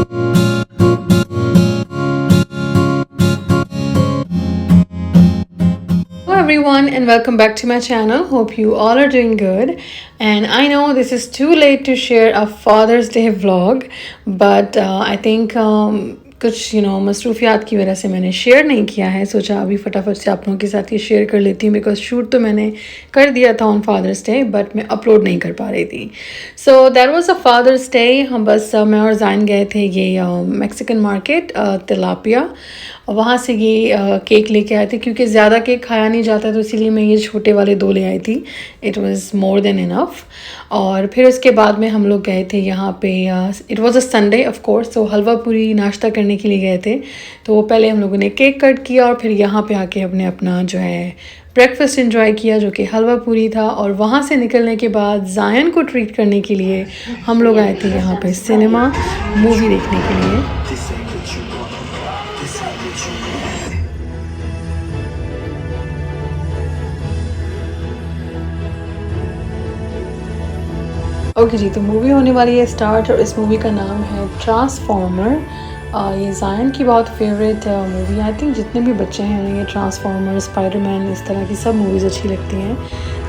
Hello everyone and welcome back to my channel. Hope you all are doing good. And I know this is too late to share a Father's Day vlog, but I think कुछ मसरूफियात की वजह से मैंने share नहीं किया है. सोचा अभी फटाफट से आप लोगों के साथ ये शेयर कर लेती हूँ बिकॉज शूट तो मैंने कर दिया था ऑन फादर्स डे बट मैं अपलोड नहीं कर पा रही थी. So that was a Father's Day. हम बस मैं और जाइन गए थे ये मैक्सिकन मार्केट तिलापिया. वहाँ से ये केक लेके आए थे क्योंकि ज़्यादा केक खाया नहीं जाता तो इसीलिए मैं ये छोटे वाले 2 ले आई थी. It was more than enough. और फिर उसके बाद में हम लोग गए थे यहाँ पे. It was a Sunday off course. तो हलवा पूरी नाश्ता करने के लिए गए थे. तो पहले हम लोगों ने केक कट किया और फिर यहाँ पे आके हमने अपना जो है ब्रेकफास्ट एंजॉय किया जो कि हलवा पूरी था. और वहाँ से निकलने के बाद जायन को ट्रीट करने के लिए हम लोग आए थे यहाँ पे सिनेमा मूवी देखने के लिए. ओके जी, तो मूवी होने वाली है स्टार्ट और इस मूवी का नाम है ट्रांसफॉर्मर. ये जायन की बहुत फेवरेट मूवी. आई थिंक जितने भी बच्चे हैं उन्हें ये ट्रांसफॉर्मर, स्पाइडरमैन, इस तरह की सब मूवीज़ अच्छी लगती हैं.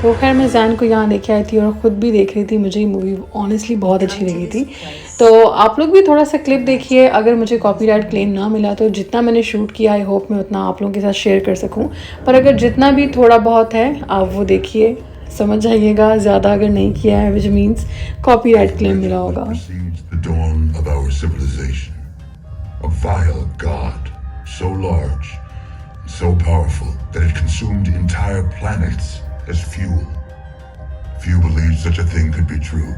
तो खैर मैं जायन को यहाँ लेके आई थी और ख़ुद भी देख रही थी. मुझे ये मूवी ऑनेस्टली बहुत अच्छी लगी थी. तो आप लोग भी थोड़ा सा क्लिप देखिए. अगर मुझे कॉपीराइट क्लेम ना मिला तो जितना मैंने शूट किया आई होप मैं उतना आप लोगों के साथ शेयर कर सकूँ. पर अगर जितना भी थोड़ा बहुत है आप वो देखिए, समझ जाइएगा. ज़्यादा अगर नहीं किया है विच मीन्स कॉपीराइट क्लेम मिला होगा. The dawn of our civilization. A vile god, so large, so powerful that it consumed entire planets as fuel. Few believed such a thing could be true,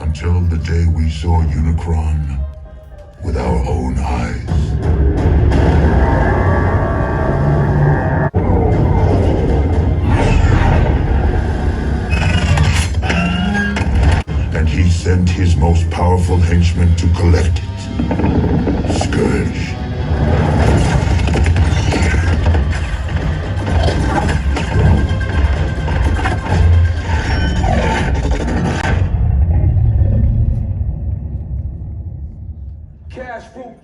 until the day we saw Unicron with our own eyes. And he sent his most powerful henchmen to collect it. Scourge.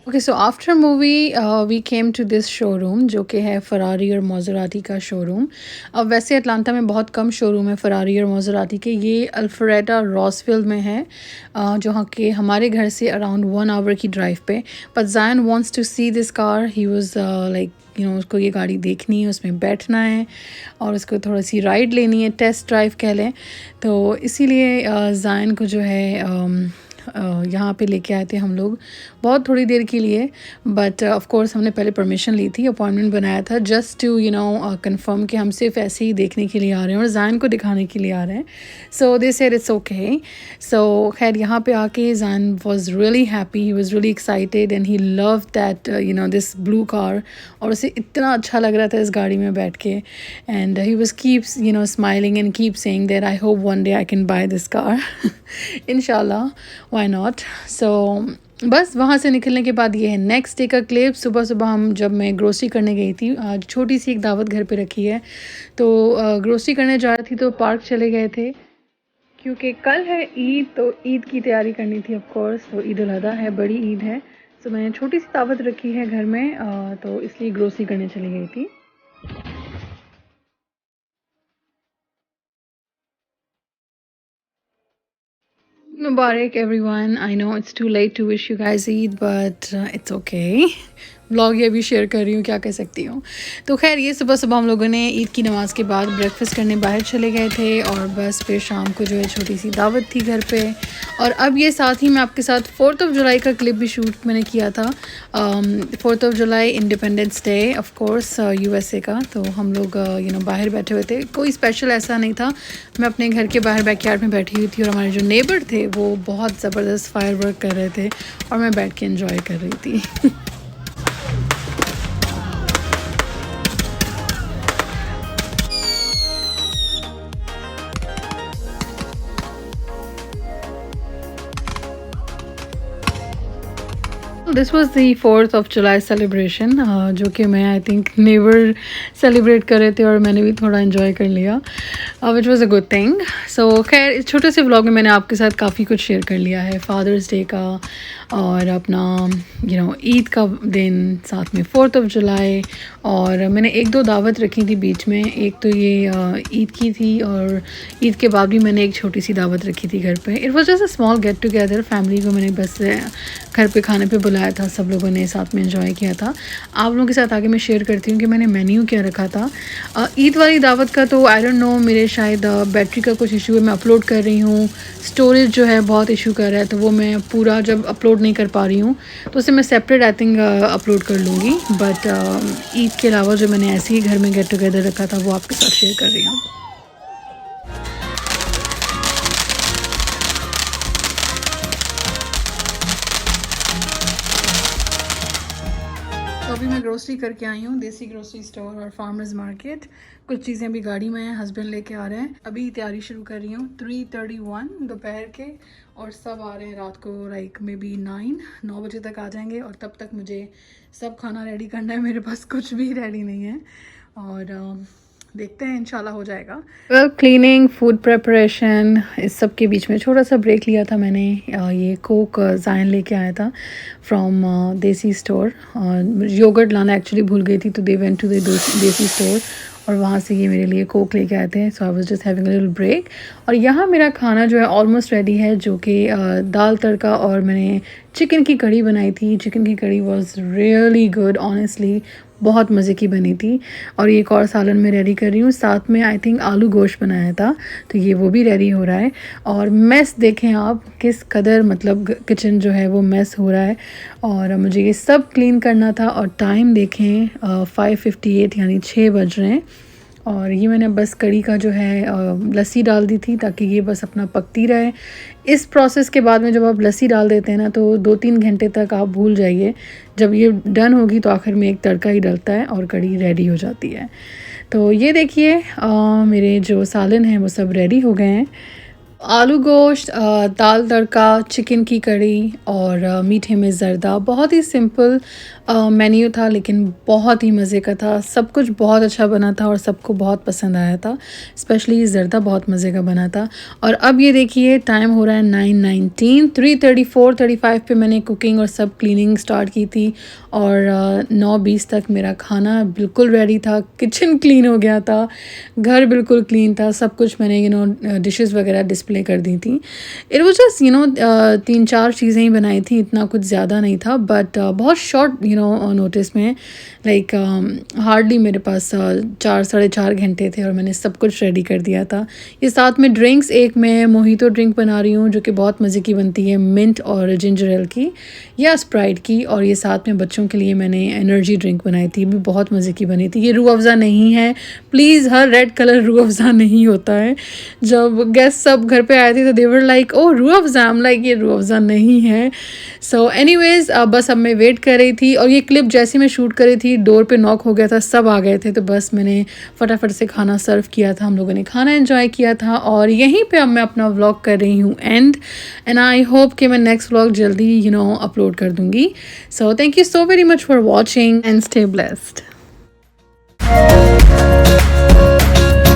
Okay, so after movie we came to this showroom जो कि है Ferrari और मोज़राती का showroom. अब वैसे Atlanta में बहुत कम showroom है फरारी और मोज़राती के. ये अल्फ्रेडा रॉसफील्ड में है जहाँ के हमारे घर से अराउंड 1 आवर की ड्राइव पे. But Zayn wants to see this car. He was like उसको ये गाड़ी देखनी है, उसमें बैठना है और उसको थोड़ी सी राइड लेनी है, टेस्ट ड्राइव कह लें. तो इसीलिए जायन को जो है यहाँ पे लेके आए थे हम लोग बहुत थोड़ी देर के लिए. बट ऑफ कोर्स हमने पहले परमिशन ली थी, अपॉइंटमेंट बनाया था जस्ट टू कंफर्म कि हम सिर्फ ऐसे ही देखने के लिए आ रहे हैं और जायन को दिखाने के लिए आ रहे हैं. सो दे सेड इट्स ओके. सो खैर यहाँ पे आके जायन was really happy. He was really excited and he love that this blue car. और उसे इतना अच्छा लग रहा था इस गाड़ी में बैठ के. And he was keeps smiling and keep saying that I hope one day I can by this car. इंशाल्लाह, व्हाई नॉट. सो बस वहाँ से निकलने के बाद ये है नेक्स्ट डे का क्लिप. सुबह सुबह हम जब मैं ग्रोसरी करने गई थी, आज छोटी सी एक दावत घर पे रखी है तो ग्रोसरी करने जा रही थी तो पार्क चले गए थे क्योंकि कल है ईद. तो ईद की तैयारी करनी थी ऑफ कोर्स. तो ईद उल अज़हा है, बड़ी ईद है. तो मैंने छोटी सी दावत रखी है घर में तो इसलिए ग्रोसरी करने चली गई थी. Mubarak everyone. I know it's too late to wish you guys Eid, but it's okay. Vlog ये भी शेयर कर रही हूँ, क्या कह सकती हूँ. तो खैर ये सुबह सुबह हम लोगों ने ईद की नमाज़ के बाद ब्रेकफास्ट करने बाहर चले गए थे और बस फिर शाम को जो है छोटी सी दावत थी घर पे. और अब ये साथ ही मैं आपके साथ 4th ऑफ जुलाई का क्लिप भी शूट मैंने किया था. 4th of July independence day of course USA का. तो हम लोग बाहर बैठे हुए थे. कोई स्पेशल ऐसा नहीं था. मैं अपने घर के बाहर बैकयार्ड में बैठी हुई थी और हमारे जो नेबर थे वो बहुत ज़बरदस्त फायर वर्क कर रहे थे और मैं बैठ के एंजॉय कर रही थी. This was the 4th of July celebration, जो कि मैं आई थिंक नेवर सेलिब्रेट कर रहे थे और मैंने भी थोड़ा इन्जॉय कर लिया, which was a good thing. So खैर इस छोटे से व्लॉग में मैंने आपके साथ काफ़ी कुछ शेयर कर लिया है, फादर्स डे का और अपना ईद का दिन, साथ में 4th of July. और मैंने एक दो दावत रखी थी बीच में, एक तो ये ईद की थी और ईद के बाद भी मैंने एक छोटी सी दावत रखी थी घर पे. It was just a small get together, family को मैंने बस घर पे खाने पे बुलाया था, सब लोगों ने साथ में एंजॉय किया था. आप लोगों के साथ आगे मैं शेयर करती हूँ कि मैंने मेन्यू क्या रखा था. ईद वाली दावत का तो आई डोंट नो, मेरे शायद बैटरी का कुछ इशू है, मैं अपलोड कर रही हूँ, स्टोरेज जो है बहुत इशू कर रहा है, तो वो मैं पूरा जब अपलोड नहीं कर पा रही हूँ तो उसे मैं सेपरेट आई थिंक अपलोड कर लूँगी. बट ईद के अलावा जो मैंने ऐसे ही घर में गेट टुगेदर रखा था वो आपके साथ शेयर कर रही हूँ. तो अभी मैं ग्रोसरी करके आई हूँ, देसी ग्रोसरी स्टोर और फार्मर्स मार्केट. कुछ चीज़ें अभी गाड़ी में हैं, हस्बैंड लेके आ रहे हैं. अभी तैयारी शुरू कर रही हूँ. 3:31 दोपहर के, और सब आ रहे हैं रात को लाइक मे बी 9 बजे तक आ जाएंगे. और तब तक मुझे सब खाना रेडी करना है, मेरे पास कुछ भी रेडी नहीं है. और देखते हैं, इंशाल्लाह हो जाएगा. वेल, क्लीनिंग, फूड प्रिपरेशन, इस सब के बीच में छोटा सा ब्रेक लिया था मैंने. ये कोक जायन लेके आया था फ्रॉम देसी स्टोर. योगर्ट लाना एक्चुअली भूल गई थी, तो दे वेंट टू द देसी स्टोर और वहाँ से ये मेरे लिए कोक लेके आए थे. So I was just having a little break. और यहाँ मेरा खाना जो है ऑलमोस्ट रेडी है, जो कि दाल तड़का और मैंने चिकन की कढ़ी बनाई थी. चिकन की कढ़ी वाज रियली गुड, ऑनेस्टली बहुत मज़े की बनी थी. और एक और सालन मैं रेडी कर रही हूँ, साथ में आई थिंक आलू गोश्त बनाया था, तो ये वो भी रेडी हो रहा है. और मेस देखें आप किस कदर, मतलब किचन जो है वो मेस हो रहा है. और मुझे ये सब क्लीन करना था. और टाइम देखें 5:58 यानी 6 बज रहे हैं. और ये मैंने बस कढ़ी का जो है लस्सी डाल दी थी ताकि ये बस अपना पकती रहे. इस प्रोसेस के बाद में जब आप लस्सी डाल देते हैं ना, तो 2-3 घंटे तक आप भूल जाइए. जब ये डन होगी तो आखिर में एक तड़का ही डलता है और कढ़ी रेडी हो जाती है. तो ये देखिए मेरे जो सालन हैं वो सब रेडी हो गए हैं. आलू गोश्त, दाल तड़का, चिकन की कढ़ी और मीठे में ज़र्दा. बहुत ही सिंपल मेन्यू था लेकिन बहुत ही मज़े का था. सब कुछ बहुत अच्छा बना था और सबको बहुत पसंद आया था. स्पेशली ज़र्दा बहुत मज़े का बना था. और अब ये देखिए टाइम हो रहा है 9:19. 3:34-35 पे मैंने कुकिंग और सब क्लीनिंग स्टार्ट की थी. और 9:20 तक मेरा खाना बिल्कुल रेडी था. किचन क्लीन हो गया था, घर बिल्कुल क्लीन था. सब कुछ मैंने डिशेस वगैरह डिस्प्ले कर दी थी. इट वाज जस्ट 3-4 चीज़ें ही बनाई थी, इतना कुछ ज़्यादा नहीं था. बट बहुत शॉर्ट नोटिस में, लाइक हार्डली मेरे पास 4-4.5 घंटे थे और मैंने सब कुछ रेडी कर दिया था. ये साथ में ड्रिंक्स, एक मैं मोहितो ड्रिंक बना रही हूँ जो कि बहुत मज़े की बनती है, मिंट और जिंजर एल की या स्प्राइट की. और ये साथ में बच्चों के लिए मैंने एनर्जी ड्रिंक बनाई थी, भी बहुत मज़े की बनी थी. ये रूह अफ़ज़ा नहीं है please, her red colour Rooh Afza नहीं होता है. जब गेस्ट सब घर पे आए थे तो देवर like oh Rooh Afza, I am like ये रूह अफ़ज़ा नहीं है. सो एनीवेज़ बस अब मैं वेट कर रही थी. और ये क्लिप जैसे मैं शूट कर रही थी, डोर पे नॉक हो गया था, सब आ गए थे, तो बस मैंने फटाफट से खाना सर्व किया था. हम लोगों ने खाना एंजॉय किया था और यहीं पे अब मैं अपना व्लॉग कर रही हूँ एंड आई होप कि मैं नेक्स्ट व्लॉग जल्दी अपलोड कर दूँगी. So thank you so very much for watching and stay blessed.